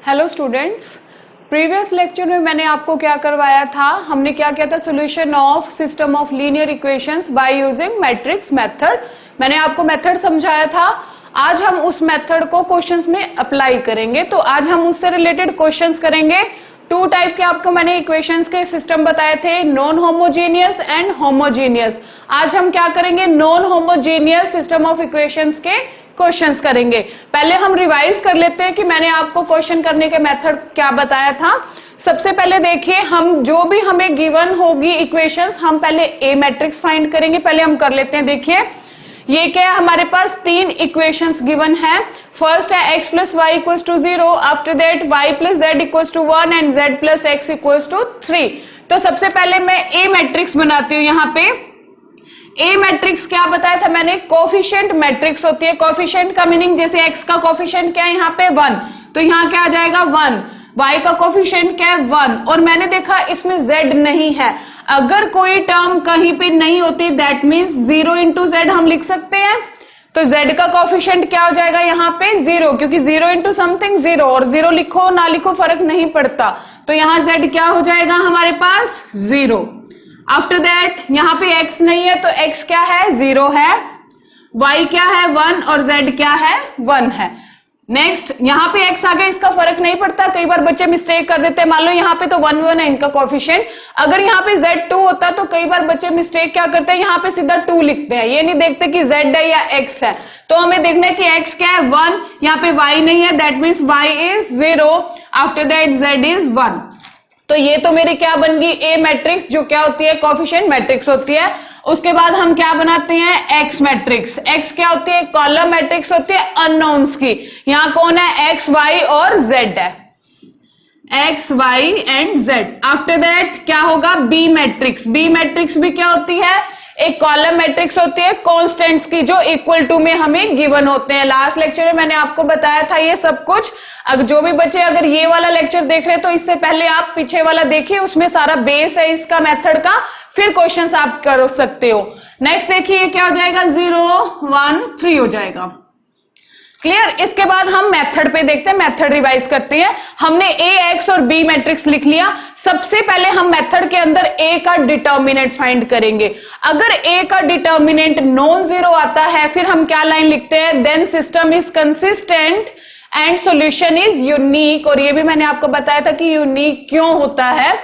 Hello students, previous lecture में मैंने आपको क्या करवाया था, हमने क्या किया था, solution of system of linear equations by using matrix method. मैंने आपको मेथड समझाया था। आज हम उस मेथड को क्वेश्चंस में अप्लाई करेंगे। तो आज हम उससे रिलेटेड क्वेश्चंस करेंगे। टू टाइप के आपको मैंने इक्वेशंस के सिस्टम बताए थे, नॉन होमोजेनियस एंड होमोजेनियस। आज हम क्या करेंगे, non homogeneous system of equations के क्वेश्चंस करेंगे। पहले हम रिवाइज कर लेते हैं कि मैंने आपको क्वेश्चन करने के मेथड क्या बताया था। सबसे पहले देखिए, हम जो भी हमें गिवन होगी इक्वेशंस, हम पहले ए मैट्रिक्स फाइंड करेंगे। पहले हम कर लेते हैं। देखिए ये क्या है, हमारे पास तीन इक्वेशंस गिवन है। फर्स्ट है x plus Y equal to 0, after that y plus Z equal to 1 and z plus X equal to 3। तो सबसे पहले मैं ए मैट्रिक्स बनाती हूँ। यहाँ पे ए मैट्रिक्स क्या बताया था मैंने, कोफिशिएंट मैट्रिक्स होती है। कोफिशिएंट का मीनिंग, जैसे x का कोफिशिएंट क्या है यहाँ पे 1, तो यहाँ क्या आ जाएगा 1। y का कोफिशिएंट क्या है 1, और मैंने देखा इसमें z नहीं है। अगर कोई टर्म कहीं पे नहीं होती, दैट मीन्स 0 इंटू जेड हम लिख सकते हैं। तो z का कोफिशिएंट क्या हो जाएगा यहाँ पे 0, क्योंकि 0 इंटू समथिंग 0, और 0 लिखो ना लिखो फर्क नहीं पड़ता। तो यहाँ z क्या हो जाएगा हमारे पास 0। आफ्टर दैट यहाँ पे x नहीं है, तो x क्या है 0 है, y क्या है 1 और z क्या है 1 है। नेक्स्ट यहाँ पे x आ गया, इसका फर्क नहीं पड़ता। कई बार बच्चे मिस्टेक कर देते हैं, मान लो यहाँ पे तो 1 1 है इनका कोफिशिएंट। अगर यहाँ पे z 2 होता तो कई बार बच्चे मिस्टेक क्या करते हैं, यहाँ पे सीधा 2 लिखते हैं, ये नहीं देखते कि z है या x है। तो हमें देखना है कि x क्या है 1, यहाँ पे y नहीं है, that means y is 0, after that z is 1। तो ये तो मेरी क्या बन गई ए मैट्रिक्स, जो क्या होती है कोफिशिएंट मैट्रिक्स होती है। उसके बाद हम क्या बनाते हैं, एक्स मैट्रिक्स। एक्स क्या होती है, कॉलम मैट्रिक्स होती है अननोन्स की। यहाँ कौन है, एक्स वाई और जेड है, X Y and Z. After that क्या होगा, बी मैट्रिक्स। बी मैट्रिक्स भी क्या होती है, एक कॉलम मैट्रिक्स होती है कांस्टेंट्स की, जो इक्वल टू में हमें गिवन होते हैं। लास्ट लेक्चर में मैंने आपको बताया था ये सब कुछ। अगर जो भी बच्चे अगर ये वाला लेक्चर देख रहे हैं, तो इससे पहले आप पीछे वाला देखिए, उसमें सारा बेस है इसका मेथड का, फिर क्वेश्चंस आप कर सकते हो। नेक्स्ट देखिए क्या हो जाएगा, 0 1 3 हो जाएगा। क्लियर। इसके बाद हम मेथड पे देखते हैं, मेथड रिवाइज करते हैं। हमने ए एक्स और बी मैट्रिक्स लिख लिया। सबसे पहले हम मेथड के अंदर ए का डिटर्मिनेंट फाइंड करेंगे। अगर ए का डिटर्मिनेंट नॉन जीरो आता है, फिर हम क्या लाइन लिखते हैं, then system is consistent and solution is unique. और ये भी मैंने आपको बताया था कि यूनिक क्यों होता है।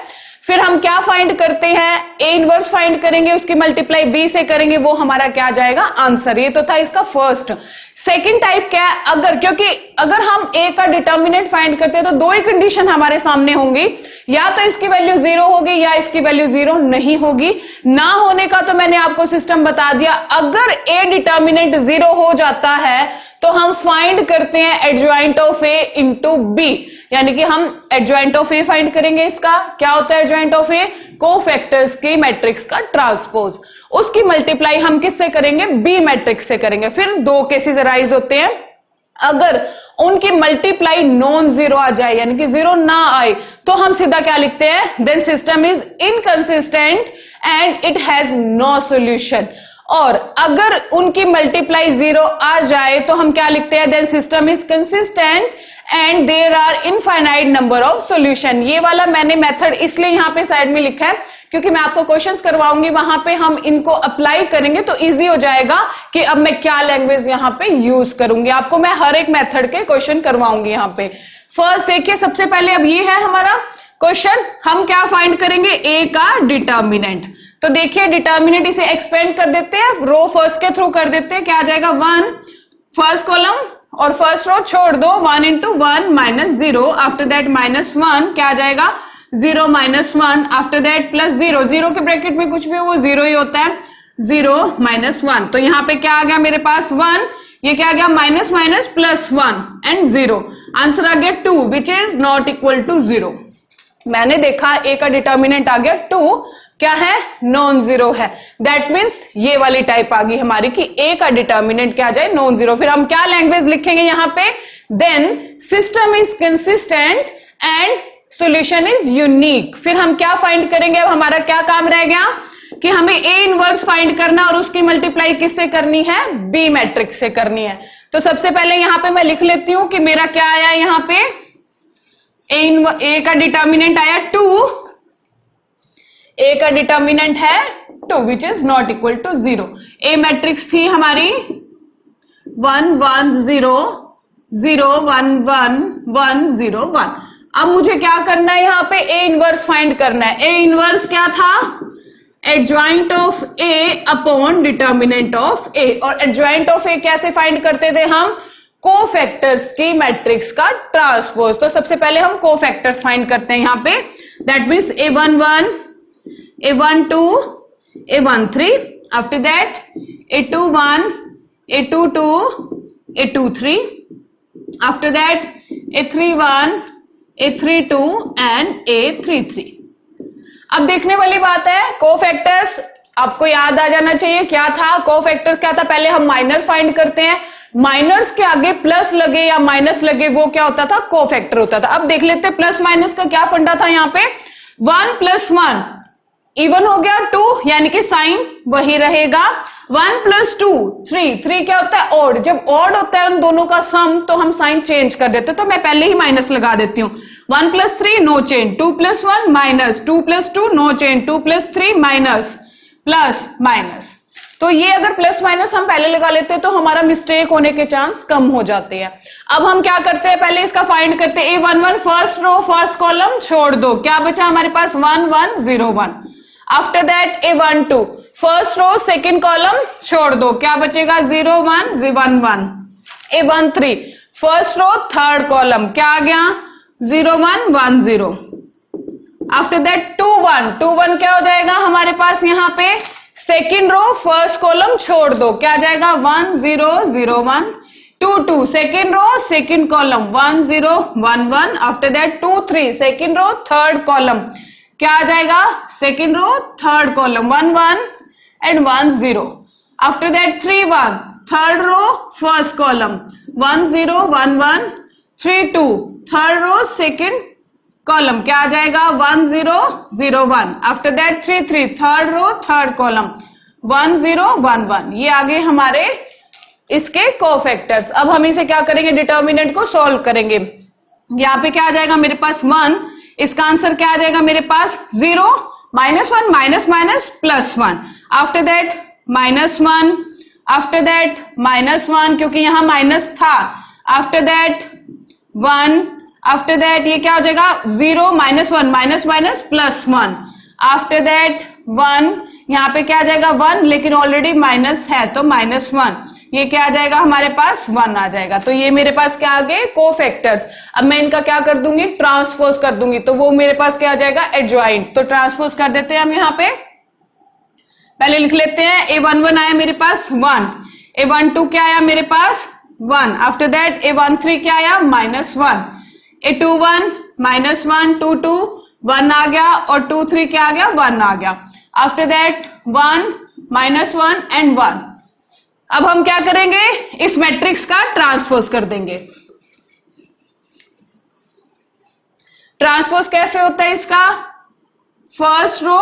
फिर हम क्या फाइंड करते हैं, ए इनवर्स फाइंड करेंगे, उसकी मल्टीप्लाई बी से करेंगे, वो हमारा क्या आ जाएगा आंसर। ये तो था इसका फर्स्ट। सेकंड टाइप क्या है, अगर, क्योंकि अगर हम ए का डिटर्मिनेंट फाइंड करते हैं तो दो ही कंडीशन हमारे सामने होंगी, या तो इसकी वैल्यू 0 होगी या इसकी वैल्यू 0 नहीं होगी। ना होने का तो मैंने आपको सिस्टम बता दिया। अगर ए डिटर्मिनेंट 0 हो जाता है तो हम फाइंड करते हैं adjoint of A into B, यानी कि हम एडजॉइंट ऑफ ए फाइंड करेंगे। इसका क्या होता है एडजॉइंट ऑफ ए, कोफैक्टर्स की मैट्रिक्स का ट्रांसपोज। उसकी मल्टीप्लाई हम किससे करेंगे, बी मैट्रिक्स से करेंगे। फिर दो केसेस अराइज होते हैं, अगर उनकी मल्टीप्लाई नॉन जीरो आ जाए, यानी कि 0 ना आए, तो हम सीधा क्या लिखते हैं, then system is inconsistent and it has no solution. और अगर उनकी मल्टीप्लाई 0 आ जाए तो हम क्या लिखते हैं, then system is consistent and there are infinite number of solution. ये वाला मैंने मेथड इसलिए यहां पे साइड में लिखा है, क्योंकि मैं आपको क्वेश्चंस करवाऊंगी, वहां पे हम इनको अप्लाई करेंगे तो इजी हो जाएगा कि अब मैं क्या लैंग्वेज यहां पे यूज करूंगी। आपको मैं हर एक मेथड के क्वेश्चन करवाऊंगी यहां पे। फर्स्ट देखिए, सबसे पहले अब ये है हमारा क्वेश्चन, हम क्या फाइंड करेंगे, ए का डिटर्मिनेंट। तो देखिए डिटर्मिनेंट, इसे एक्सपेंड कर देते हैं, रो फर्स्ट के थ्रू कर देते हैं। क्या आ जाएगा 1, फर्स्ट कॉलम और फर्स्ट रो छोड़ दो, 1 into 1 minus 0, after that minus 1, क्या आ जाएगा 0 माइनस 1, आफ्टर दैट प्लस 0। 0 के ब्रैकेट में कुछ भी हो वो 0 ही होता है, 0 माइनस 1। तो यहाँ पे क्या आ गया मेरे पास 1, ये क्या आ गया minus minus plus 1 and 0। Answer आ गया 2 which is not equal to 0। मैंने देखा ए का डिटर्मिनेंट आ गया 2, क्या है नॉन जीरो है। दैट मीन्स ये वाली टाइप आ गई हमारी कि ए का डिटर्मिनेंट क्या आ जाए नॉन जीरो। फिर हम क्या लैंग्वेज लिखेंगे यहाँ पे, then system is consistent and solution is unique. फिर हम क्या फाइंड करेंगे, अब हमारा क्या काम रह गया कि हमें ए इनवर्स फाइंड करना और उसकी मल्टीप्लाई किससे करनी है, बी मैट्रिक्स से करनी है। तो सबसे पहले यहां पे मैं लिख लेती हूं कि मेरा क्या आया, यहाँ पे ए का डिटर्मिनेंट आया 2, ए का डिटर्मिनेंट है 2 which is not equal to 0। A matrix थी हमारी 1 1 0 0 1 1 1 0 1। अब मुझे क्या करना है, यहां पे ए इनवर्स फाइंड करना है। ए इनवर्स क्या था, adjoint of A upon determinant of A. और एडजॉइंट ऑफ ए कैसे फाइंड करते थे हम, कोफैक्टर्स की मैट्रिक्स का ट्रांसपोज। तो सबसे पहले हम कोफैक्टर्स फाइंड करते हैं यहां पे, that means A11 A12 A13, after that A21 A22 A23, after that A31 A32 and A33। अब देखने वाली बात है, कोफैक्टर्स आपको याद आ जाना चाहिए क्या था। कोफैक्टर्स क्या था, पहले हम माइनर फाइंड करते हैं, माइनर्स के आगे प्लस लगे या माइनस लगे वो क्या होता था, कोफैक्टर होता था। अब देख लेते हैं प्लस माइनस का क्या फंडा था यहाँ पे। 1 + 1 इवन हो गया 2, यानी कि साइन वही रहेगा। 1 + 2 3, 3 क्या होता है, ऑड। जब ऑड होता है उन दोनों का सम तो हम साइन चेंज कर देते हैं, तो मैं पहले ही माइनस लगा देती हूं। 1 + 3 no change, 2 + 1 minus, 2 + 2 no change, 2 + 3 minus, plus minus. तो ये अगर प्लस माइनस हम पहले लगा लेते हैं तो हमारा मिस्टेक होने के चांस कम हो जाते हैं। अब हम क्या करते हैं, पहले इसका फाइंड करते हैं। A11 first row first column छोड़ दो, क्या बचा हमारे पास 1 1 0 1। After that A12 first row second column छोड़ दो, क्या बचेगा 0 1 1 1। A13 first row third column, क्या आ गया 0 1 1 0। आफ्टर दैट 2 1 2 1 क्या हो जाएगा हमारे पास, यहाँ पे सेकेंड रो फर्स्ट कॉलम छोड़ दो, क्या आ जाएगा 1 0 0 1। 2 2 second row second column 1 0 1 1। After that 2 3 second row third column, क्या आ जाएगा second row third column 1 1 and 1 0। After that 3 1 third row first column 1 0 1 1। 3 2 third row second column, क्या आ जाएगा 1 0 0 1। After that 3 3 third row third column 1 0 1 1। ये आगे हमारे इसके कोफैक्टर्स। अब हम इसे क्या करेंगे, डिटर्मिनेंट को सॉल्व करेंगे। यहाँ पे क्या आ जाएगा मेरे पास 1, इसका आंसर क्या आ जाएगा मेरे पास 0 -1 minus minus +1। After that -1, after that -1 क्योंकि यहां माइनस था। आफ्टर दैट 1, आफ्टर दैट ये क्या हो जाएगा 0 -1 माइनस माइनस +1। आफ्टर दैट 1, यहां पे क्या आ जाएगा 1, लेकिन ऑलरेडी माइनस है तो -1, ये क्या आ जाएगा हमारे पास 1 आ जाएगा। तो ये मेरे पास क्या आ गए कोफैक्टर्स। अब मैं इनका क्या कर दूंगी, ट्रांसपोज कर दूंगी, तो वो मेरे पास क्या आ जाएगा एडजॉइंट। तो ट्रांसपोज कर देते हैं हम यहाँ पे, पहले लिख लेते हैं। A11 आया मेरे पास 1, A12 क्या आया मेरे पास 1। आफ्टर दैट A13 क्या आया -1। A21 -1 2 2 1 आ गया, और 2 3 क्या आ गया 1 आ गया। After that 1 -1 and 1। अब हम क्या करेंगे, इस मैट्रिक्स का ट्रांसपोज कर देंगे। ट्रांसपोज कैसे होता है इसका, फर्स्ट रो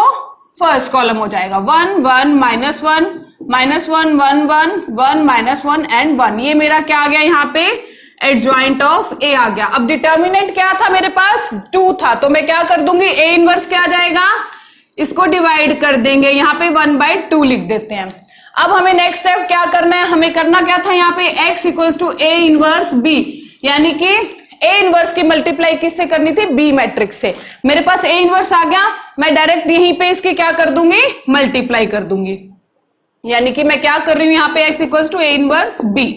फर्स्ट कॉलम हो जाएगा 1 1 -1 -1 1 1 1 -1 एंड 1। ये मेरा क्या आ गया यहाँ पे एडजॉइंट ऑफ ए आ गया। अब डिटर्मिनेंट क्या था मेरे पास 2 था, तो मैं क्या कर दूंगी ए इनवर्स क्या आ जाएगा, इसको डिवाइड कर देंगे, यहाँ पे 1/2 लिख देते हैं। अब हमें नेक्स्ट स्टेप क्या करना है, हमें करना क्या था यहाँ पे x = A इनवर्स B, यानी कि ए इनवर्स की मल्टीप्लाई किससे करनी थी, बी मैट्रिक्स से। मेरे पास ए इनवर्स आ गया, मैं डायरेक्ट यहीं पे इसकी क्या कर दूंगी मल्टीप्लाई कर दूंगी, यानी कि मैं क्या कर रही हूं यहाँ पे x = A इनवर्स B।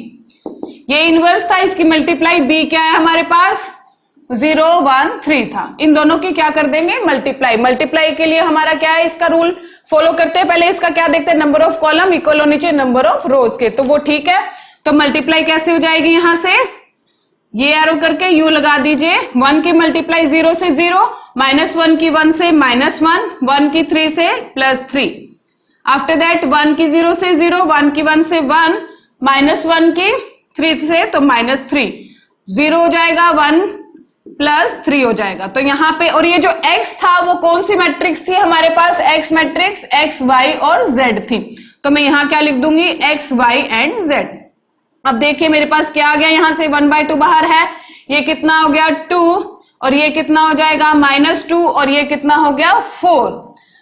ये इनवर्स था, इसकी मल्टीप्लाई b क्या है हमारे पास 0 1 3 था, इन दोनों की क्या कर देंगे मल्टीप्लाई। मल्टीप्लाई के लिए हमारा क्या है, इसका रूल फॉलो करते हैं। पहले इसका क्या देखते हैं, नंबर ऑफ कॉलम इक्वल होनी चाहिए नंबर ऑफ रोज के, तो वो ठीक है। तो मल्टीप्लाई कैसे हो जाएगी, यहां से ये एरो करके यू लगा दीजिए। 1 की मल्टीप्लाई 0 से 0, -1 की 1 से -1, 1 की 3 से +3। आफ्टर दैट 1 की 0 से 0, 1 की 1 से 1, -1 की 3 से तो -3, 0 हो जाएगा 1 + 3 हो जाएगा। तो यहाँ पे, और ये जो x था वो कौन सी मैट्रिक्स थी हमारे पास, x मैट्रिक्स x y और z थी, तो मैं यहाँ क्या लिख दूंगी x y एंड z। अब देखिए मेरे पास क्या आ गया, यहां से 1/2 बाहर है, ये कितना हो गया 2, और ये कितना हो जाएगा -2 और ये कितना हो गया 4।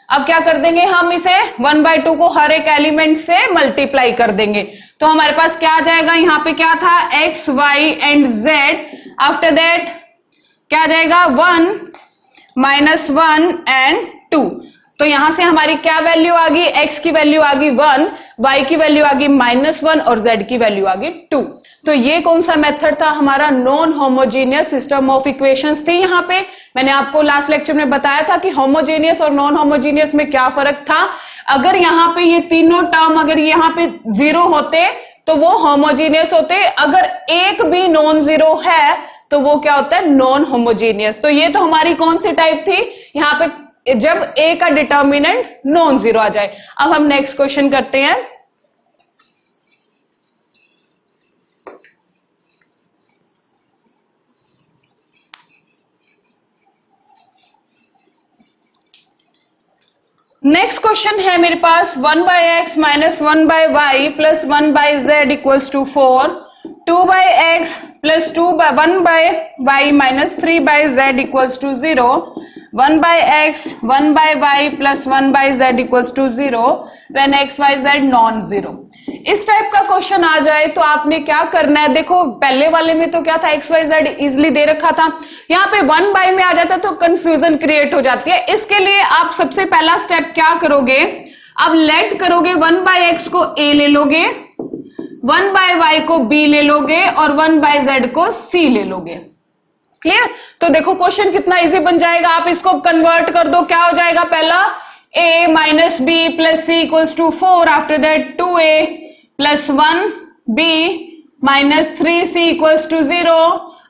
अब क्या कर देंगे हम इसे 1/2 को हर एक एलिमेंट से मल्टीप्लाई कर देंगे, तो हमारे पास क्या आ जाएगा, यहाँ पे क्या था x, y and z, after that क्या आ जाएगा 1 -1 एंड 2। तो यहां से हमारी क्या वैल्यू आ गई, x की वैल्यू आ गई 1, y की वैल्यू आ गई -1 और z की वैल्यू आ गई 2। तो ये कौन सा मेथड था, हमारा non homogeneous system of equations थी। यहाँ पे मैंने आपको लास्ट लेक्चर में बताया था कि होमोजेनियस और नॉन होमोजेनियस में क्या फर्क था। अगर यहाँ पे ये तीनों टर्म अगर यहाँ पे 0 होते तो वो होमोजेनियस होते, अगर एक भी नॉन जीरो है तो वो क्या होता है, नॉन होमोजेनियस। तो ये तो हमारी कौन सी टाइप थी, यहाँ पे जब ए का डिटर्मिनेंट नॉन जीरो आ जाए। अब हम नेक्स्ट क्वेश्चन करते हैं। नेक्स्ट क्वेश्चन है मेरे पास 1/x minus 1/y plus 1/z equals to 4, 2/x plus 1/y minus 3/z equals to 0, 1/x 1/y plus 1/z equals to 0 when x y z non zero. इस टाइप का question आ जाए तो आपने क्या करना है, देखो पहले वाले में तो क्या था x y z इजिली दे रखा था, यहाँ पे 1/y में आ जाता तो कंफ्यूजन क्रिएट हो जाती है। इसके लिए आप सबसे पहला स्टेप क्या करोगे, आप लेट करोगे 1/x को a ले लोगे, 1/y को b ले लोगे और 1/z को c ले लोगे। क्लियर? तो देखो क्वेश्चन कितना इजी बन जाएगा, आप इसको कन्वर्ट कर दो, क्या हो जाएगा, पहला a minus B plus C equals to 4, after that 2a plus 1b minus 3c equals to 0,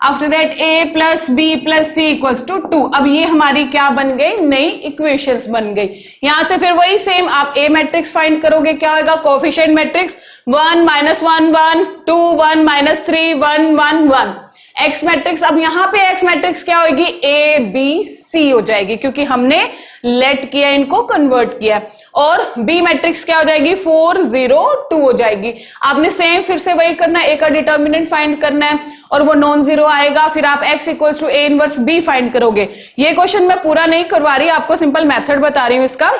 after that a plus b plus c equals to 2। अब ये हमारी क्या बन गई, नई इक्वेशंस बन गई। यहां से फिर वही सेम आप a मैट्रिक्स फाइंड करोगे, क्या होगा, कोएफिशिएंट मैट्रिक्स 1 -1 1 2 1 -3 1 1 1। एक्स मैट्रिक्स, अब यहां पे एक्स मैट्रिक्स क्या होगी, ए बी सी हो जाएगी क्योंकि हमने लेट किया, इनको कन्वर्ट किया। और बी मैट्रिक्स क्या हो जाएगी, 4 0 2 हो जाएगी। आपने सेम फिर से वही करना है, ए का डिटर्मिनेंट फाइंड करना है और वो नॉन जीरो आएगा, फिर आप x equals to A inverse B find करोगे। ये क्वेश्चन मैं पूरा नहीं करवा रही, आपको सिंपल मेथड बता रही हूं इसका।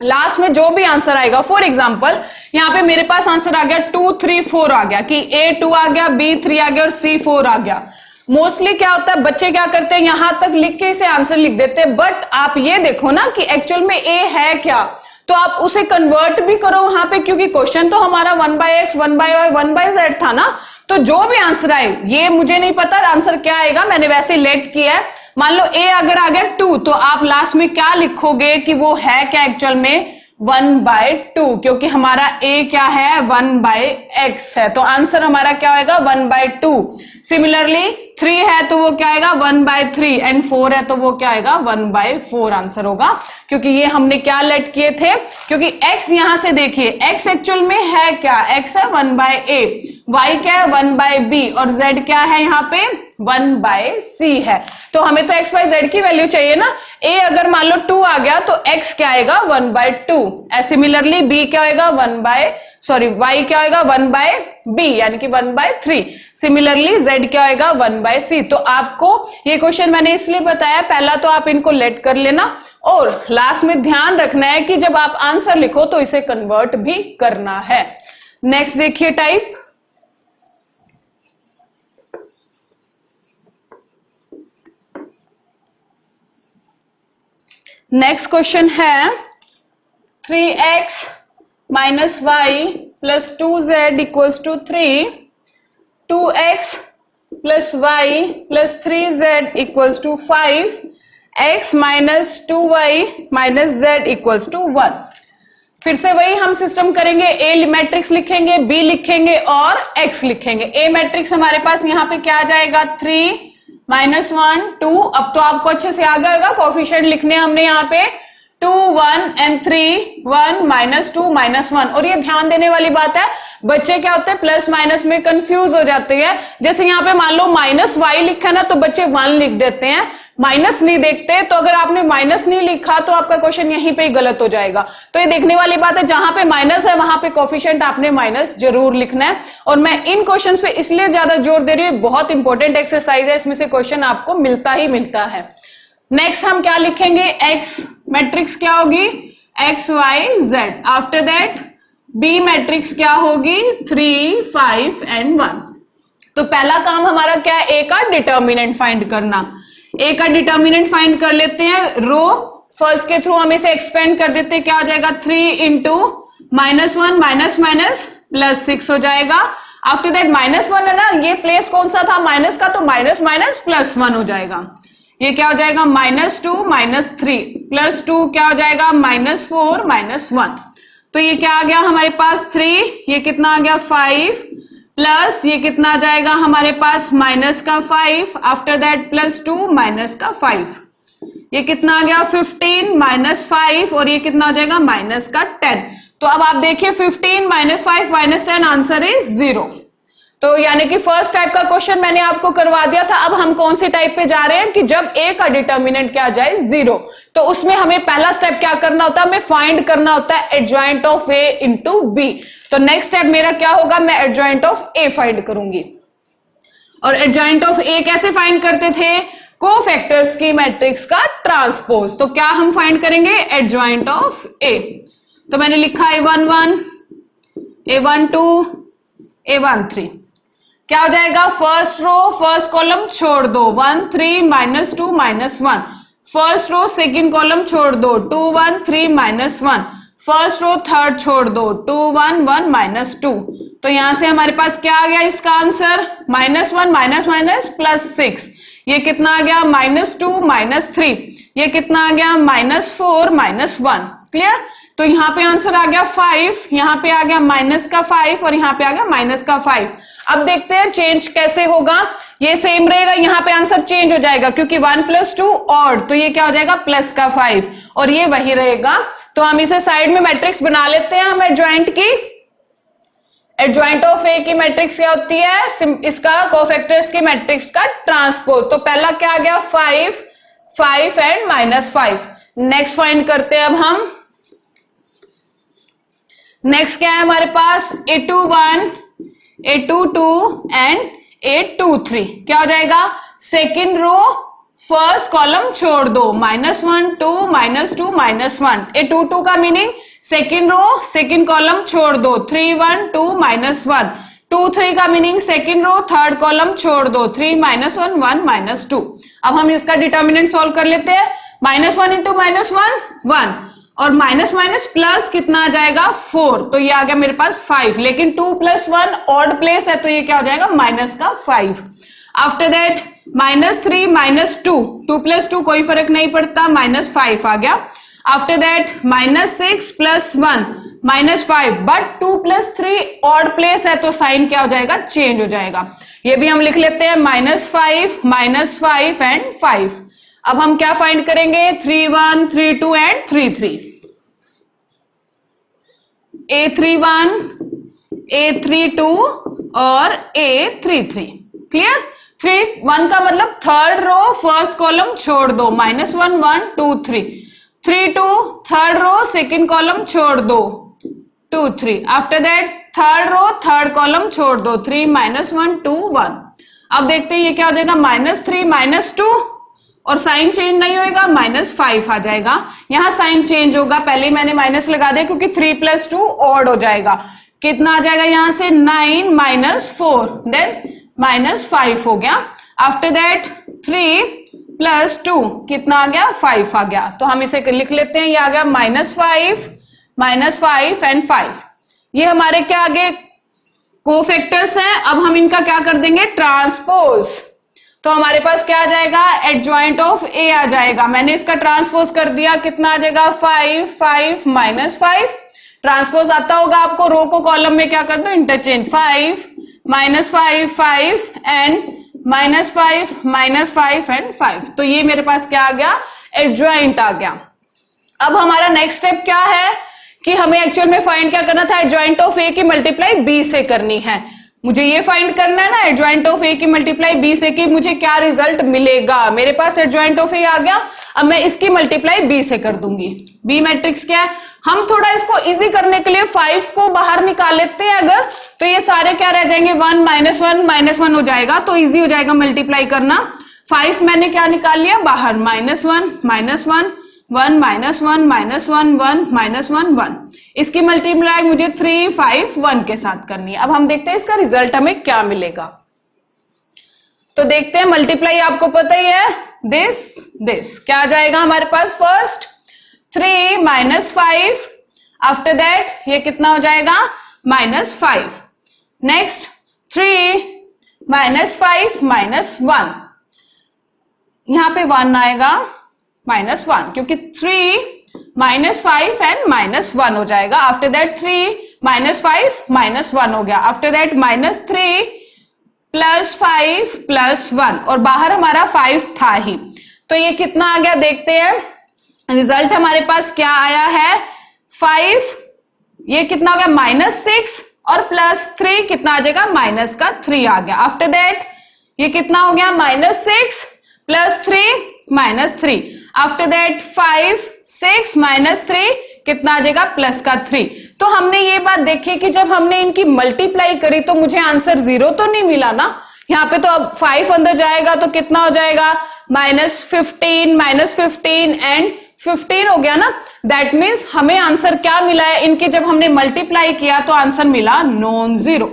लास्ट में जो भी आंसर आएगा, फॉर एग्जाम्पल यहाँ पे मेरे पास आंसर आ गया 2 3 4 आ गया कि a 2 आ गया, b 3 आ गया और c 4 आ गया। मोस्टली क्या होता है, बच्चे क्या करते हैं, यहां तक लिख के इसे आंसर लिख देते हैं, बट आप ये देखो ना कि एक्चुअल में a है क्या, तो आप उसे कन्वर्ट भी करो वहां पे, क्योंकि क्वेश्चन तो हमारा 1/x 1/y 1/z था ना। तो जो भी आंसर आए, ये मुझे नहीं पता आंसर क्या आएगा, मैंने वैसे लेट किया है। मान लो a अगर आ गया 2, तो आप लास्ट में क्या लिखोगे कि वो है क्या एक्चुअल में 1/2, क्योंकि हमारा a क्या है 1/x है, तो आंसर हमारा क्या होगा 1/2। सिमिलरली 3 है तो वो क्या आएगा 1/3 एंड 4 है तो वो क्या आएगा 1/4 आंसर होगा, क्योंकि ये हमने क्या लेट किए थे, क्योंकि x यहां से देखिए x एक्चुअल में है क्या, x है 1/a, y क्या है 1/b और z क्या है यहाँ पे 1/c है। तो हमें तो x y z की वैल्यू चाहिए ना, a अगर मान लो 2 आ गया तो x क्या आएगा 1/2, सिमिलरली b क्या आएगा y क्या आएगा 1/b यानी कि 1/3, सिमिलरली z क्या आएगा 1/c। तो आपको ये क्वेश्चन मैंने इसलिए बताया, पहला तो आप इनको लेट कर लेना और लास्ट में ध्यान रखना है कि जब आप आंसर लिखो तो इसे कन्वर्ट भी करना है। नेक्स्ट देखिए टाइप, नेक्स्ट क्वेश्चन है 3x minus y plus 2z equals to 3, 2x plus y plus 3z equals to 5, x minus 2y minus z equals to 1। फिर से वही हम सिस्टम करेंगे, a मैट्रिक्स लिखेंगे, b लिखेंगे और x लिखेंगे। a मैट्रिक्स हमारे पास यहाँ पे क्या आ जाएगा 3 -1 2, अब तो आपको अच्छे से आ गया होगा, कोएफिशिएंट लिखने हमने यहाँ पे 2 1 एंड 3 1 -2 -1। और ये ध्यान देने वाली बात है, बच्चे क्या होते हैं प्लस माइनस में कंफ्यूज हो जाते हैं। जैसे यहाँ पे मान लो -y लिखा है ना तो बच्चे 1 लिख देते हैं, माइनस नहीं देखते, तो अगर आपने माइनस नहीं लिखा तो आपका क्वेश्चन यहीं पे ही गलत हो जाएगा। तो ये देखने वाली बात है, जहां पे माइनस है वहां पे कोफिशिएंट आपने माइनस जरूर लिखना है। और मैं इन क्वेश्चंस पे इसलिए ज्यादा जोर दे रही हूँ, बहुत इंपॉर्टेंट एक्सरसाइज है, इसमें से क्वेश्चन आपको मिलता ही मिलता है। नेक्स्ट हम क्या लिखेंगे, एक्स मैट्रिक्स क्या होगी, X Y Z. After that B matrix क्या होगी, 3 5 एंड 1। तो पहला काम हमारा क्या है, ए का डिटर्मिनेंट फाइंड करना। ए का डिटर्मिनेंट फाइंड कर लेते हैं। रो फर्स्ट के थ्रू हम इसे एक्सपेंड कर देते हैं, क्या हो जाएगा 3 इंटू -1 माइनस माइनस प्लस 6 हो जाएगा। आफ्टर दैट -1 है ना, ये प्लेस कौन सा था माइनस का, तो माइनस माइनस प्लस 1 हो जाएगा। ये क्या हो जाएगा -2 -3 प्लस 2 क्या हो जाएगा -4 -1। तो ये क्या आ गया हमारे पास 3, ये कितना आ गया 5 प्लस ये कितना आ जाएगा हमारे पास माइनस का 5, आफ्टर दैट प्लस 2 माइनस का 5, ये कितना आ गया 15 -5 और ये कितना हो जाएगा माइनस का 10। तो अब आप देखिए 15 -5 -10 आंसर इज 0। तो यानी कि फर्स्ट टाइप का क्वेश्चन मैंने आपको करवा दिया था। अब हम कौन से टाइप पे जा रहे हैं कि जब ए का डिटर्मिनेंट क्या जाए 0, तो उसमें हमें पहला स्टेप क्या करना होता है, हमें फाइंड करना होता है adjoint of A into B. तो नेक्स्ट स्टेप मेरा क्या होगा, मैं एडजॉइंट ऑफ ए फाइंड करूंगी। और एडजॉइंट ऑफ ए कैसे फाइंड करते थे, कोफैक्टर्स की मैट्रिक्स का ट्रांसपोज। तो क्या हम फाइंड करेंगे, एडजॉइंट ऑफ ए। तो मैंने लिखा A11 A12 A13, क्या हो जाएगा फर्स्ट रो फर्स्ट कॉलम छोड़ दो 1 3 -2 -1, फर्स्ट रो सेकंड कॉलम छोड़ दो 2 1 3 -1, फर्स्ट रो थर्ड छोड़ दो 2 1 1 -2। तो यहां से हमारे पास क्या आ गया इसका आंसर, -1 माइनस माइनस +6, ये कितना आ गया -2 -3, ये कितना आ गया -4 -1। क्लियर। तो यहाँ पे आंसर आ गया 5, यहाँ पे आ गया -5 और यहाँ पे आ गया -5। अब देखते हैं चेंज कैसे होगा, ये सेम रहेगा, यहाँ पे आंसर चेंज हो जाएगा क्योंकि 1 + 2 ऑड, तो ये क्या हो जाएगा +5 और ये वही रहेगा। तो हम इसे साइड में मैट्रिक्स बना लेते हैं हम एडजॉइंट की। एडजॉइंट ऑफ ए की मैट्रिक्स क्या होती है, इसका कोफैक्टर्स की मैट्रिक्स का ट्रांसपोज। तो पहला क्या आ गया 5 5 एंड -5। नेक्स्ट फाइंड करते हैं अब हम। नेक्स्ट क्या है हमारे पास, A21 A22 एंड A23, क्या हो जाएगा सेकेंड रो फर्स्ट कॉलम छोड़ दो -1 2 -2 -1। A22 का meaning second row second column छोड़ दो 3 1 2 -1। 2 3 का meaning second row third column छोड़ दो 3 -1 1 -2। अब हम इसका डिटर्मिनेंट सॉल्व कर लेते हैं। -1 इंटू -1 1 और माइनस माइनस प्लस कितना आ जाएगा 4, तो ये आ गया मेरे पास 5, लेकिन 2 + 1 ऑड प्लेस है तो ये क्या हो जाएगा -5। आफ्टर दैट -3 -2, 2 + 2 कोई फर्क नहीं पड़ता, -5 आ गया। After that -6 + 1 -5, but 2 + 3 odd place है तो साइन क्या हो जाएगा चेंज हो जाएगा। ये भी हम लिख लेते हैं -5 -5 एंड 5। अब हम क्या फाइंड करेंगे 3 1 3 2 एंड 3 3। A31 A32 और A33। क्लियर। 3 1 का मतलब थर्ड रो फर्स्ट कॉलम छोड़ दो -1 1 2 3, 3 2 थर्ड रो सेकेंड कॉलम छोड़ दो 2 3। After that third row third column छोड़ दो 3 -1 2 1। अब देखते हैं ये क्या हो जाएगा -3 -2 और साइन चेंज नहीं होगा -5 आ जाएगा। यहां साइन चेंज होगा, पहले मैंने माइनस लगा दिया क्योंकि 3 + 2 ऑड हो जाएगा। कितना आ जाएगा यहां से 9 -4 देन -5 हो गया। आफ्टर दैट 3 + 2 कितना आ गया 5 आ गया। तो हम इसे लिख लेते हैं, ये आ गया -5 एंड 5। ये हमारे क्या आगे कोफैक्टर्स हैं। अब हम इनका क्या कर देंगे ट्रांसपोज। तो हमारे पास क्या आ जाएगा एडजॉइंट ऑफ ए आ जाएगा। मैंने इसका ट्रांसपोज कर दिया, कितना आ जाएगा 5 5 -5। ट्रांसपोज आता होगा आपको, रो को कॉलम में क्या कर दो इंटरचेंज 5 -5 5 एंड -5 एंड 5। तो ये मेरे पास क्या आ गया एडजॉइंट आ गया। अब हमारा नेक्स्ट स्टेप क्या है कि हमें एक्चुअल में फाइंड क्या करना था, एडजॉइंट ऑफ ए की मल्टीप्लाई बी से करनी है। मुझे ये फाइंड करना है ना, एडजॉइंट ऑफ ए की मल्टीप्लाई बी से की मुझे क्या रिजल्ट मिलेगा। मेरे पास एडजॉइंट ऑफ ए आ गया, अब मैं इसकी मल्टीप्लाई बी से कर दूंगी। बी मैट्रिक्स क्या है, हम थोड़ा इसको इजी करने के लिए 5 को बाहर निकाल लेते हैं अगर, तो ये सारे क्या रह जाएंगे 1 -1 हो जाएगा, तो इजी हो जाएगा मल्टीप्लाई करना। 5 मैंने क्या निकाल लिया बाहर, -1 -1 1 -1 -1 इसकी मल्टीप्लाई मुझे 3 5 1 के साथ करनी है। अब हम देखते हैं इसका रिजल्ट हमें क्या मिलेगा। तो देखते हैं मल्टीप्लाई आपको पता ही है, दिस क्या आ जाएगा हमारे पास, फर्स्ट 3 -5, आफ्टर दैट ये कितना हो जाएगा -5, नेक्स्ट 3 -5 -1, यहां पे 1 आएगा -1 क्योंकि 3 -5 एंड -1 हो जाएगा। आफ्टर दैट 3 -5 -1 हो गया, आफ्टर दैट -3 +5 +1 और बाहर हमारा 5 था ही, तो ये कितना आ गया देखते हैं। रिजल्ट हमारे पास क्या आया है 5, ये कितना हो गया -6 और +3 कितना आ जाएगा -3 आ गया। आफ्टर दैट ये कितना हो गया -6 +3 -3, आफ्टर दैट 5 6 -3 कितना आ जाएगा +3। तो हमने ये बात देखी कि जब हमने इनकी मल्टीप्लाई करी तो मुझे आंसर 0 तो नहीं मिला ना, यहाँ पे तो अब 5 अंदर जाएगा तो कितना हो जाएगा -15 एंड 15 हो गया ना। दैट मीन्स हमें आंसर क्या मिला है, इनके जब हमने मल्टीप्लाई किया तो आंसर मिला नॉन जीरो।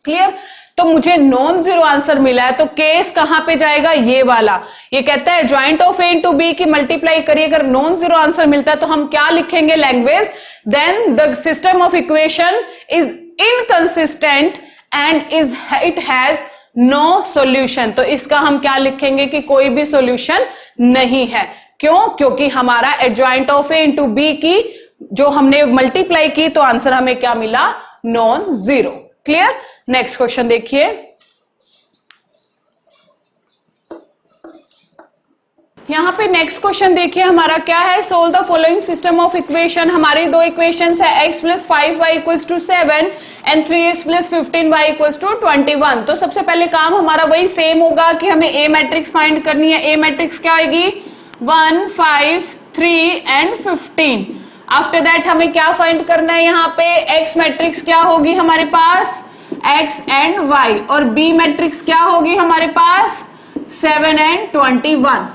क्लियर, तो मुझे नॉन जीरो आंसर मिला है, तो केस कहां पे जाएगा, ये वाला। ये कहता है joint of A into B की मल्टीप्लाई करिए, अगर नॉन जीरो आंसर मिलता है तो हम क्या लिखेंगे language, then the system of equation is inconsistent and it has no solution. तो इसका हम क्या लिखेंगे कि कोई भी सॉल्यूशन नहीं है। क्यों, क्योंकि हमारा adjoint of A into B की जो हमने मल्टीप्लाई की तो आंसर हमें क्या मिला, non zero. Clear, next question देखिए। यहां पे नेक्स्ट क्वेश्चन देखिए हमारा क्या है, solve the following system of equation. हमारी दो इक्वेशंस है x + 5y = 7 and 3x + 15y = 21। तो सबसे पहले काम हमारा वही सेम होगा कि हमें ए मैट्रिक्स फाइंड करनी है। ए मैट्रिक्स क्या आएगी 1 5 3 एंड 15। आफ्टर दैट हमें क्या फाइंड करना है, यहाँ पे x मैट्रिक्स क्या होगी हमारे पास x एंड y, और b मैट्रिक्स क्या होगी हमारे पास 7 एंड 21।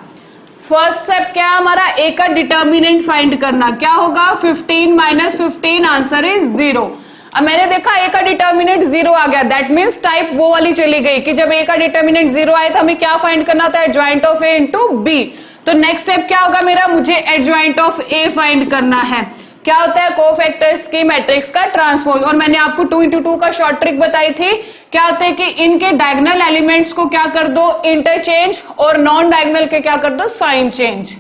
फर्स्ट स्टेप क्या है हमारा, a का डिटर्मिनेंट फाइंड करना, क्या होगा 15 - 15, आंसर इज 0। अब मैंने देखा a का डिटर्मिनेंट 0 आ गया, दैट मीन्स टाइप वो वाली चली गई कि जब a का डिटर्मिनेंट 0 आए तो हमें क्या फाइंड करना था, adjoint of a into b। तो नेक्स्ट स्टेप क्या होगा मेरा, मुझे एडजॉइंट ऑफ a फाइंड करना है। क्या होता है, कोफैक्टर्स की मैट्रिक्स का ट्रांसपोज, और मैंने आपको 2 × 2 का शॉर्ट ट्रिक बताई थी। क्या होता है कि इनके डायगोनल एलिमेंट्स को क्या कर दो, इंटरचेंज, और नॉन डायगोनल के क्या कर दो, साइन चेंज।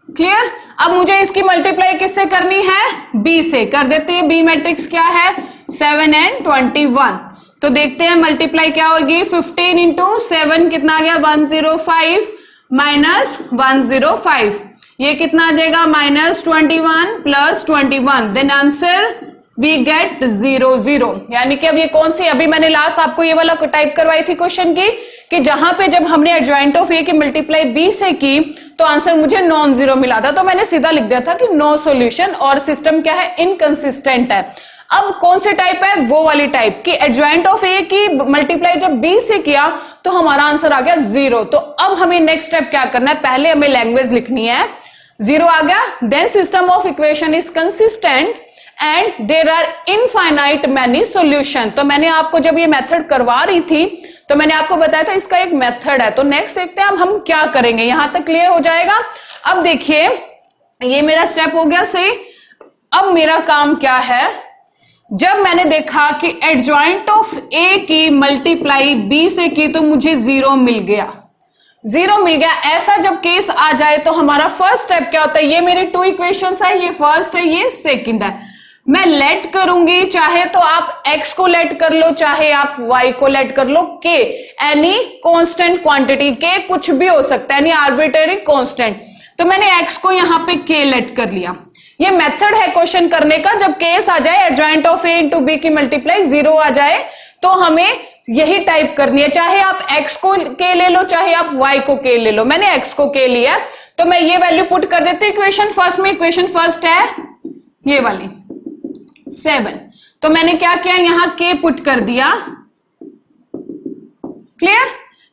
क्लियर, अब मुझे इसकी मल्टीप्लाई किससे करनी है, b से कर देते हैं। b मैट्रिक्स क्या है 7 एंड 21। तो देखते हैं मल्टीप्लाई क्या होगी, 15 × 7 कितना आ गया 105 -105, ये कितना आ जाएगा -21 + 21, देन आंसर वी गेट 0 0। यानी कि अब ये कौन सी, अभी मैंने लास्ट आपको ये वाला टाइप करवाई थी क्वेश्चन की कि जहां पे जब हमने एडजॉइंट ऑफ ए की मल्टीप्लाई बी से की तो आंसर मुझे नॉन जीरो मिला था, तो मैंने सीधा लिख दिया था कि नो सॉल्यूशन, और सिस्टम क्या है, इनकंसिस्टेंट है। अब कौन से टाइप है, वो वाली टाइप कि एडजॉइंट ऑफ ए की मल्टीप्लाई जब बी से किया तो हमारा आंसर आ गया 0। तो अब हमें नेक्स्ट स्टेप क्या करना है, पहले हमें लैंग्वेज लिखनी है, 0 आ गया, then system of equation is consistent and there are infinite many solution. तो मैंने आपको जब ये मेथड करवा रही थी तो मैंने आपको बताया था इसका एक मेथड है। तो नेक्स्ट देखते हैं अब हम क्या करेंगे, यहां तक क्लियर हो जाएगा। अब देखिए ये मेरा स्टेप हो गया सही। अब मेरा काम क्या है, जब मैंने देखा कि एडजॉइंट ऑफ ए की मल्टीप्लाई बी से की तो मुझे 0 मिल गया, 0 मिल गया। ऐसा जब केस आ जाए तो हमारा फर्स्ट स्टेप क्या होता है, ये मेरी 2 इक्वेशंस है, ये फर्स्ट है ये सेकंड है, मैं लेट करूंगी, चाहे तो आप x को लेट कर लो चाहे आप y को लेट कर लो, k any constant quantity, k कुछ भी हो सकता है, एनी आर्बिट्रेरी कांस्टेंट। तो मैंने x को यहाँ पे k लेट कर लिया। ये मेथड है क्वेश्चन करने का, जब केस आ जाए adjoint of a into B की मल्टीप्लाई 0 आ जाए तो हमें यही टाइप करनी है, चाहे आप x को k ले लो चाहे आप y को k ले लो। मैंने x को k लिया तो मैं ये वैल्यू पुट कर देती हूँ इक्वेशन फर्स्ट में। इक्वेशन फर्स्ट है ये वाली 7, तो मैंने क्या किया यहाँ k पुट कर दिया। क्लियर?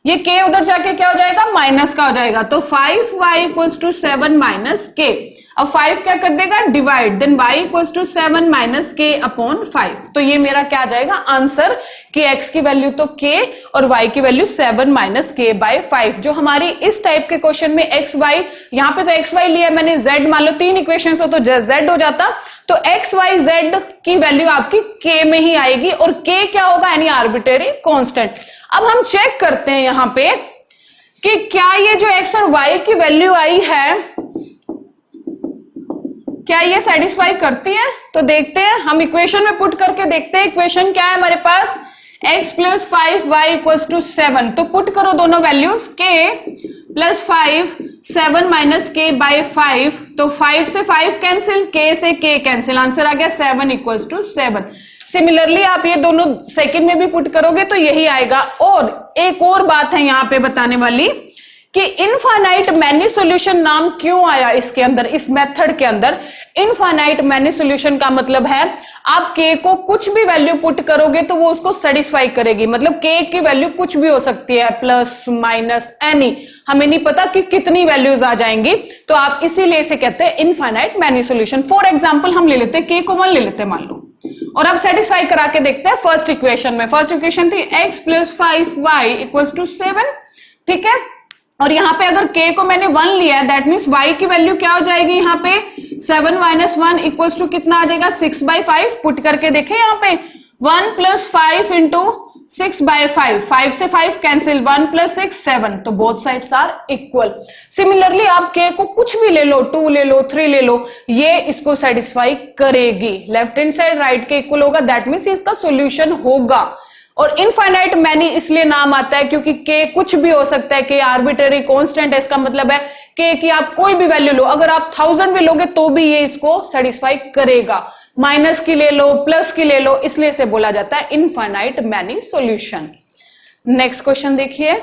ये k उधर जाके क्या हो जाएगा, माइनस का हो जाएगा, तो 5y equals to 7 minus k। अब 5 क्या कर देगा, divide, then y equals to 7 minus k upon 5। तो ये मेरा क्या आ जाएगा आंसर, कि x की वैल्यू तो k और y की वैल्यू 7 माइनस k बाय 5। जो हमारी इस टाइप के क्वेश्चन में x y, यहाँ पे तो x y लिया मैंने, z मान लो 3 इक्वेशन हो तो z हो जाता, तो x y z की वैल्यू आपकी k में ही आएगी और k क्या होगा, यानी आर्बिट्रेरी कांस्टेंट। अब हम चेक करते हैं यहाँ पे कि क्या ये जो x और y की वैल्यू आई है क्या ये सेटिस्फाई करती है। तो देखते हैं, हम इक्वेशन में पुट करके देखते हैं। इक्वेशन क्या है हमारे पास, x plus 5y equals to 7। तो पुट करो दोनों values, k plus 5 7 minus k by 5, तो 5 से 5 कैंसिल, k से k कैंसिल, आंसर आ गया 7 इक्वल्स टू 7। सिमिलरली आप ये दोनों सेकंड में भी पुट करोगे तो यही आएगा। और एक और बात है यहाँ पे बताने वाली कि इनफाइनाइट मैनी सॉल्यूशन नाम क्यों आया इसके अंदर, इस मेथड के अंदर। इनफाइनाइट मैनी सॉल्यूशन का मतलब है आप k को कुछ भी वैल्यू पुट करोगे तो वो उसको सेटिस्फाई करेगी, मतलब k की वैल्यू कुछ भी हो सकती है, प्लस माइनस एनी, हमें नहीं पता कि कितनी वैल्यूज आ जाएंगी, तो आप इसीलिए इसे कहते हैं infinite many solution. For example हम ले लेते हैं k को 1 ले लेते हैं मान लो, और अब सेटिस्फाई करा के देखते हैं फर्स्ट इक्वेशन में। फर्स्ट इक्वेशन थी x plus 5y equals to 7, ठीक है। और यहाँ पे अगर k को मैंने 1 लिया है, दैट मीन्स y की वैल्यू क्या हो जाएगी यहाँ पे, 7 माइनस 1 इक्वल्स टू कितना आ जाएगा, 6 बाई 5। पुट करके देखें यहाँ पे 1 प्लस 5 इंटू 6 बाई 5, 5 से 5 कैंसिल, 1 प्लस 6 7, तो both sides are equal. Similarly आप k को कुछ भी ले लो, 2 ले लो, 3 ले लो, ये इसको सेटिस्फाई करेगी। लेफ्ट हैंड साइड राइट के इक्वल होगा, दैट मीन्स इसका सोल्यूशन होगा। और इनफाइनाइट मैनी इसलिए नाम आता है क्योंकि k कुछ भी हो सकता है, k आर्बिट्रेरी कांस्टेंट है, इसका मतलब है k की आप कोई भी वैल्यू लो, अगर आप 1000 भी लोगे तो भी ये इसको सेटिस्फाई करेगा। माइनस की ले लो, प्लस की ले लो, इसलिए इसे बोला जाता है infinite many solution. Next question देखिए,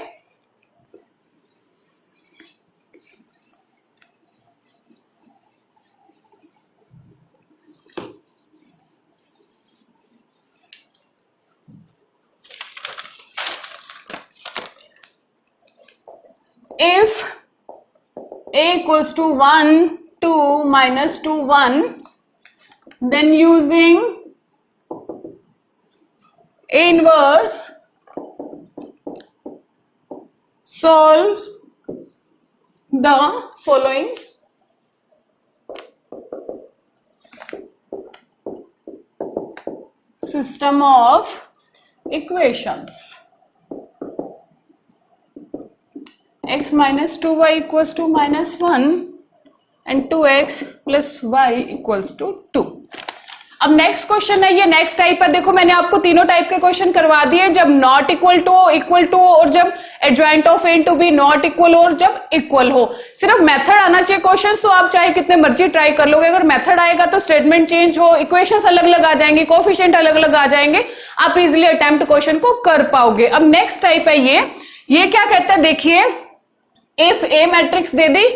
if a equals to 1 2 minus 2 1, then using a inverse solve the following system of equations. x minus 2y equals to minus 1 and 2x plus y equals to 2. अब next question है, ये next type है। देखो मैंने आपको तीनों type के question करवा दिए, जब not equal to, equal to, और जब adjoint of A into B, not equal और जब इक्वल हो। सिर्फ मेथड आना चाहिए क्वेश्चन, तो आप चाहे कितने मर्जी ट्राई कर लोगे, अगर मेथड आएगा तो स्टेटमेंट चेंज हो, इक्वेशंस अलग अलग आ जाएंगे, कोफिशिएंट अलग अलग आ जाएंगे, आप इजिली अटेम्प्ट क्वेश्चन को कर पाओगे। अब नेक्स्ट टाइप है ये क्या कहता है, देखिए, इफ ए मैट्रिक्स दे दी,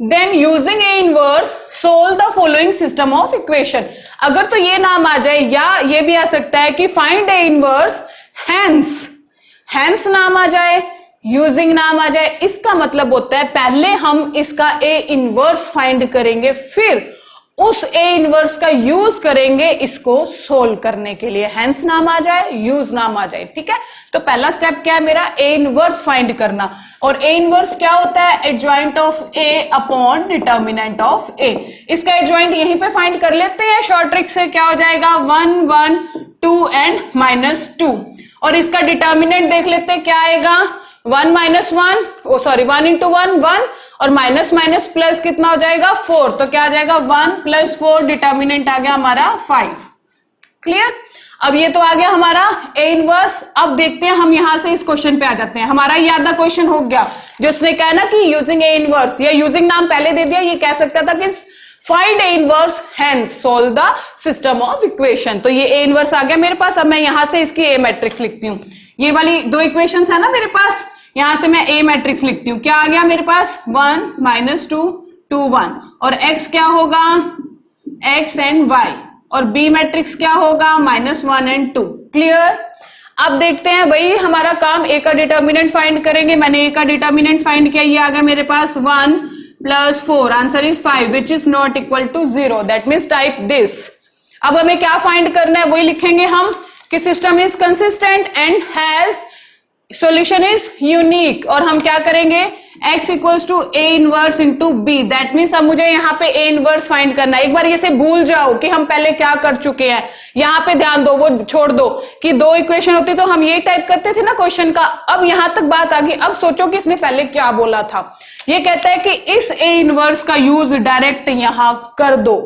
then using A inverse solve the following system of equation. अगर तो ये नाम आ जाए, या ये भी आ सकता है कि फाइंड ए इनवर्स हैंस नाम आ जाए, यूजिंग नाम आ जाए, इसका मतलब होता है पहले हम इसका ए इनवर्स फाइंड करेंगे, फिर उस ए इनवर्स का यूज करेंगे इसको सोल्व करने के लिए। हैंस नाम आ जाए, यूज नाम आ जाए, ठीक है। तो पहला स्टेप क्या है मेरा, ए इनवर्स फाइंड करना। और ए इनवर्स क्या होता है, adjoint of A upon determinant of A. इसका एडजॉइंट यहीं पे फाइंड कर लेते हैं शॉर्ट ट्रिक से, क्या हो जाएगा 1 1 2 एंड माइनस 2। और इसका डिटर्मिनेंट देख लेते हैं क्या आएगा, 1 माइनस 1, ओ सॉरी 1 इंटू 1 1, और माइनस माइनस प्लस कितना हो जाएगा 4, तो क्या आ जाएगा 1 प्लस 4, डिटर्मिनेंट आ गया हमारा 5। क्लियर। अब ये तो आ गया हमारा ए इनवर्स। अब देखते हैं हम यहां से इस क्वेश्चन पे आ जाते हैं। हमारा ये आधा क्वेश्चन हो गया जो उसने कहा ना कि यूजिंग ए इनवर्स, या यूजिंग नाम पहले दे दिया, ये कह सकता था कि find A inverse hence solve the system of equation. तो ये ए इनवर्स आ गया मेरे पास। अब मैं यहां से इसकी ए मैट्रिक्स लिखती हूँ। ये वाली दो इक्वेशंस है ना मेरे पास, यहां से मैं ए मैट्रिक्स लिखती हूँ। क्या आ गया मेरे पास 1 -2 2 1, और x क्या होगा x एंड y, और b मैट्रिक्स क्या होगा -1 एंड 2। क्लियर। अब देखते हैं भाई हमारा काम ए का डिटर्मिनेंट फाइंड करेंगे। मैंने ए का डिटर्मिनेंट फाइंड किया, ये आ गया मेरे पास 1 + 4, answer is 5 which is not equal to 0, that means type this. अब हमें क्या फाइंड करना है वही लिखेंगे हम कि system is consistent and has solution is unique, और हम क्या करेंगे x equals to A inverse into B, that means अब मुझे यहाँ पे ए इनवर्स फाइंड करना है। एक बार ये से भूल जाओ कि हम पहले क्या कर चुके हैं, यहाँ पे ध्यान दो, वो छोड़ दो कि दो इक्वेशन होती तो हम ये टाइप करते थे ना क्वेश्चन का। अब यहां तक बात आ गई, अब सोचो कि इसने पहले क्या बोला था। ये कहता है कि इस ए इनवर्स का यूज डायरेक्ट यहां कर दो,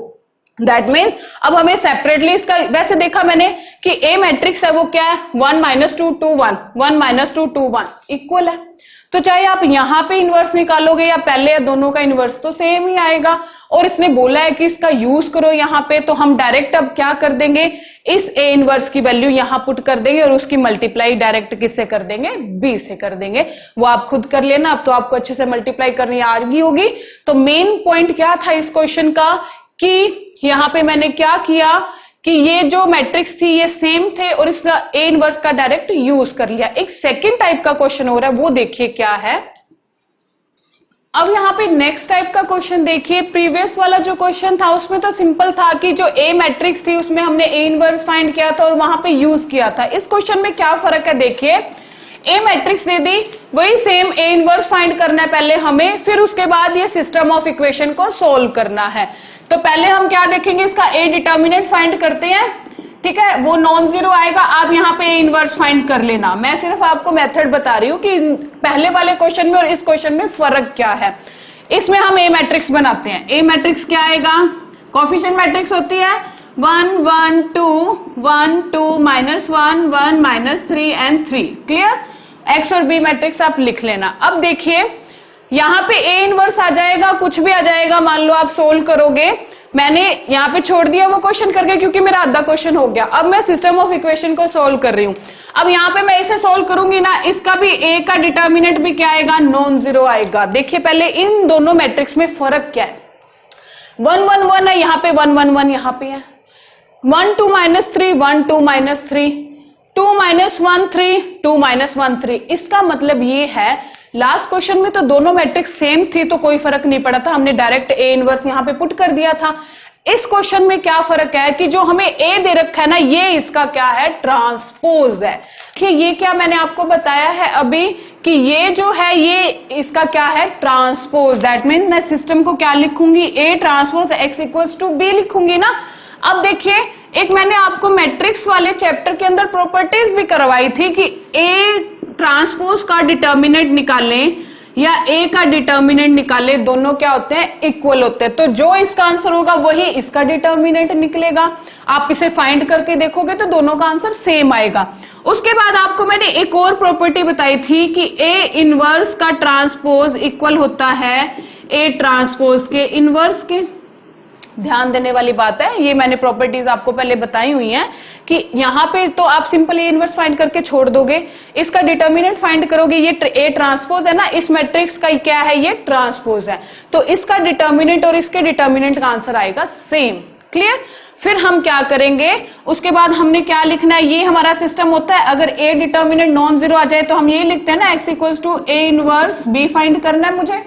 दैट मीन्स अब हमें सेपरेटली इसका, वैसे देखा मैंने कि ए मैट्रिक्स है वो क्या है 1 - 2 2 1, 1 - 2 2 1 इक्वल है। तो चाहे आप यहां पे इनवर्स निकालोगे या पहले या दोनों का इनवर्स तो सेम ही आएगा। और इसने बोला है कि इसका यूज करो यहां पे, तो हम डायरेक्ट अब क्या कर देंगे, इस ए इनवर्स की वैल्यू यहां पुट कर देंगे और उसकी मल्टीप्लाई डायरेक्ट किससे कर देंगे, बी से कर देंगे। वो आप खुद कर लेना, अब तो आपको अच्छे से मल्टीप्लाई करनी आ गई होगी। तो मेन पॉइंट क्या था इस क्वेश्चन का कि यहां पे मैंने क्या किया कि ये जो मैट्रिक्स थी ये सेम थे और इसका ए इनवर्स का डायरेक्ट यूज कर लिया। एक सेकंड टाइप का क्वेश्चन हो रहा है, वो देखिए क्या है। अब यहाँ पे नेक्स्ट टाइप का क्वेश्चन देखिए। प्रीवियस वाला जो क्वेश्चन था उसमें तो सिंपल था कि जो ए मैट्रिक्स थी उसमें हमने ए इनवर्स फाइंड किया था और वहां पे यूज किया था। इस क्वेश्चन में क्या फर्क है देखिए, ए मैट्रिक्स दे दी, वही सेम ए इनवर्स फाइंड करना है पहले हमें, फिर उसके बाद ये सिस्टम ऑफ इक्वेशन को सोल्व करना है। तो पहले हम क्या देखेंगे, इसका ए डिटर्मिनेंट फाइंड करते हैं, ठीक है, वो नॉन जीरो आएगा। आप यहाँ पे ए इनवर्स फाइंड कर लेना, मैं सिर्फ आपको मेथड बता रही हूँ कि पहले वाले क्वेश्चन में और इस क्वेश्चन में फर्क क्या है। इसमें हम ए मैट्रिक्स बनाते हैं। ए मैट्रिक्स क्या आएगा, कोफिशिएंट मैट्रिक्स होती है 1 1 2 1 2 -1 1 -3 एंड 3। क्लियर। एक्स और बी मैट्रिक्स आप लिख लेना। अब देखिए यहाँ पे ए इनवर्स आ जाएगा, कुछ भी आ जाएगा, मान लो आप सोल्व करोगे। मैंने यहाँ पे छोड़ दिया वो क्वेश्चन करके क्योंकि मेरा आधा क्वेश्चन हो गया। अब मैं सिस्टम ऑफ इक्वेशन को सोल्व कर रही हूँ। अब यहाँ पे मैं इसे सोल्व करूंगी ना, इसका भी ए का डिटर्मिनेंट भी क्या आएगा, नॉन जीरो आएगा। देखिए पहले इन दोनों मैट्रिक्स में फर्क क्या है, 1 1 1 है, यहाँ पे 1 1 1 यहाँ पे है, 1 2 -3 1 2 -3 2 -1 3 2 -1 3। इसका मतलब ये है लास्ट क्वेश्चन में तो दोनों मैट्रिक्स सेम थी तो कोई फर्क नहीं पड़ा था, हमने डायरेक्ट ए इनवर्स यहाँ पे पुट कर दिया था। इस क्वेश्चन में क्या फर्क है कि जो हमें ए दे रखा है ना, ये इसका क्या है, ट्रांसपोज है। कि ये क्या मैंने आपको बताया है अभी कि ये जो है ये इसका क्या है, ट्रांसपोज। दैट मीन मैं सिस्टम को क्या लिखूंगी, A transpose X equals to B लिखूंगी ना। अब देखिए एक मैंने आपको मैट्रिक्स वाले चैप्टर के अंदर प्रॉपर्टीज भी करवाई थी कि ए ट्रांसपोज का डिटर्मिनेंट निकालें या ए का डिटर्मिनेंट निकालें, दोनों क्या होते हैं, इक्वल होते हैं। तो जो इसका आंसर होगा वही इसका डिटर्मिनेंट निकलेगा। आप इसे फाइंड करके देखोगे तो दोनों का आंसर सेम आएगा। उसके बाद आपको मैंने एक और प्रॉपर्टी बताई थी कि ए इनवर्स का ट्रांसपोज इक्वल होता है ए ट्रांसपोज के इनवर्स के। ध्यान देने वाली बात है, ये मैंने प्रॉपर्टीज आपको पहले बताई हुई हैं कि यहाँ पे तो आप सिंपल ए इनवर्स फाइंड करके छोड़ दोगे, इसका डिटर्मिनेंट फाइंड करोगे, ये ए ट्रांसपोज है ना, इस मैट्रिक्स का क्या है, ये ट्रांसपोज है, तो इसका डिटर्मिनेंट और इसके डिटर्मिनेंट का आंसर आएगा सेम। क्लियर। फिर हम क्या करेंगे, उसके बाद हमने क्या लिखना है, ये हमारा सिस्टम होता है। अगर ए डिटर्मिनेंट नॉन जीरो आ जाए तो हम ये लिखते हैं ना, X equals to A inverse B find करना है मुझे।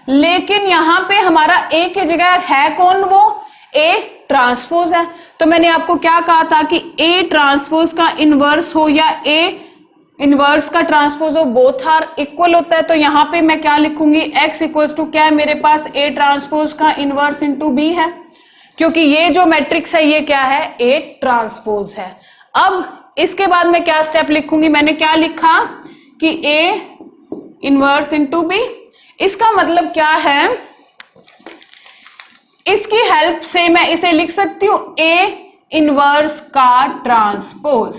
लेकिन यहां पे हमारा ए की जगह है कौन, वो ए ट्रांसपोज है। तो मैंने आपको क्या कहा था कि ए ट्रांसपोज का इनवर्स हो या ए इनवर्स का ट्रांसपोज हो, बोथ आर इक्वल होता है। तो यहां पे मैं क्या लिखूंगी, एक्स इक्वल्स टू क्या है मेरे पास, ए ट्रांसपोज का इनवर्स इंटू बी है, क्योंकि ये जो मैट्रिक्स है ये क्या है, ए ट्रांसपोज है। अब इसके बाद मैं क्या स्टेप लिखूंगी, मैंने क्या लिखा कि ए इनवर्स इंटू बी। इसका मतलब क्या है, इसकी हेल्प से मैं इसे लिख सकती हूं ए इनवर्स का ट्रांसपोज।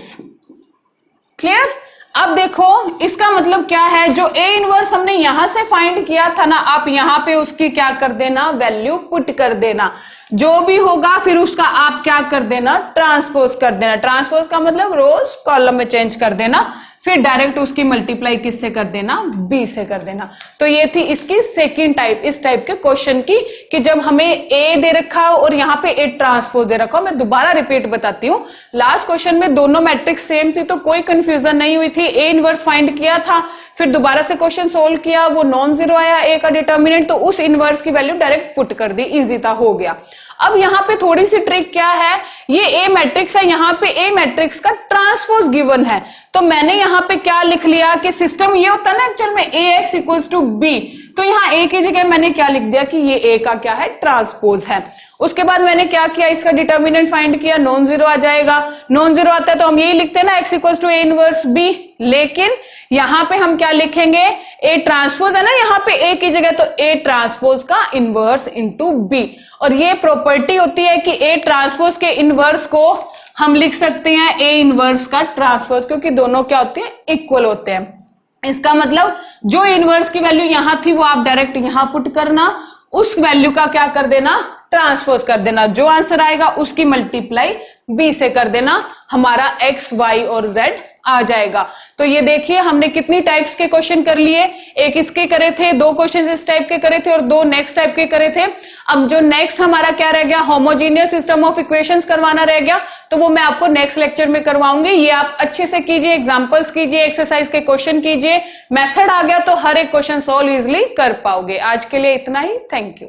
क्लियर? अब देखो इसका मतलब क्या है, जो ए इनवर्स हमने यहां से फाइंड किया था ना, आप यहां पे उसकी क्या कर देना, वैल्यू पुट कर देना, जो भी होगा फिर उसका आप क्या कर देना, ट्रांसपोज कर देना। ट्रांसपोज का मतलब रोज कॉलम में चेंज कर देना, फिर डायरेक्ट उसकी मल्टीप्लाई किससे कर देना, बी से कर देना। तो ये थी इसकी सेकंड टाइप, इस टाइप के क्वेश्चन की, कि जब हमें ए दे रखा हो और यहाँ पे ए ट्रांसपोज दे रखा हो। मैं दोबारा रिपीट बताती हूँ, लास्ट क्वेश्चन में दोनों मैट्रिक्स सेम थी तो कोई कंफ्यूजन नहीं हुई थी। ए इनवर्स फाइंड किया था, फिर दोबारा से क्वेश्चन सोल्व किया, वो नॉन जीरो आया ए का डिटर्मिनेंट, तो उस इनवर्स की वैल्यू डायरेक्ट पुट कर दी, इजी था, हो गया। अब यहाँ पे थोड़ी सी ट्रिक क्या है, ये ए मैट्रिक्स है, यहाँ पे ए मैट्रिक्स का ट्रांसपोज गिवन है, तो मैंने यहाँ पे क्या लिख लिया कि सिस्टम ये होता है ना एक्चुअल में ए एक्स इक्वल्स टू बी, तो यहाँ ए की जगह मैंने क्या लिख दिया कि ये ए का क्या है, ट्रांसपोज है। उसके बाद मैंने क्या किया, इसका डिटर्मिनेंट फाइंड किया, नॉन जीरो आ जाएगा, नॉन जीरो आता है तो हम यही लिखते हैं ना X equals to A inverse B, लेकिन यहां पे हम क्या लिखेंगे, ए ट्रांसपोज है ना यहाँ पे ए की जगह, तो ए ट्रांसपोज का इनवर्स इंटू बी। और ये प्रॉपर्टी होती है कि ए ट्रांसपोज के इनवर्स को हम लिख सकते हैं ए इनवर्स का ट्रांसपोज, क्योंकि दोनों क्या होते हैं, इक्वल होते हैं। इसका मतलब जो इनवर्स की वैल्यू यहां थी वो आप डायरेक्ट यहां पुट करना, उस वैल्यू का क्या कर देना, ट्रांसपोज कर देना, जो आंसर आएगा उसकी मल्टीप्लाई बी से कर देना, हमारा एक्स वाई और जेड आ जाएगा। तो ये देखिए हमने कितनी टाइप्स के क्वेश्चन कर लिए, एक इसके करे थे, दो क्वेश्चन इस टाइप के करे थे और दो नेक्स्ट टाइप के करे थे। अब जो नेक्स्ट हमारा क्या रह गया, होमोजीनियस सिस्टम ऑफ इक्वेशंस करवाना रह गया, तो वो मैं आपको नेक्स्ट लेक्चर में करवाऊंगी। ये आप अच्छे से कीजिए, एग्जांपल्स कीजिए, एक्सरसाइज के क्वेश्चन कीजिए, मेथड आ गया तो हर एक क्वेश्चन सॉल्व इजिली कर पाओगे। आज के लिए इतना ही, थैंक यू।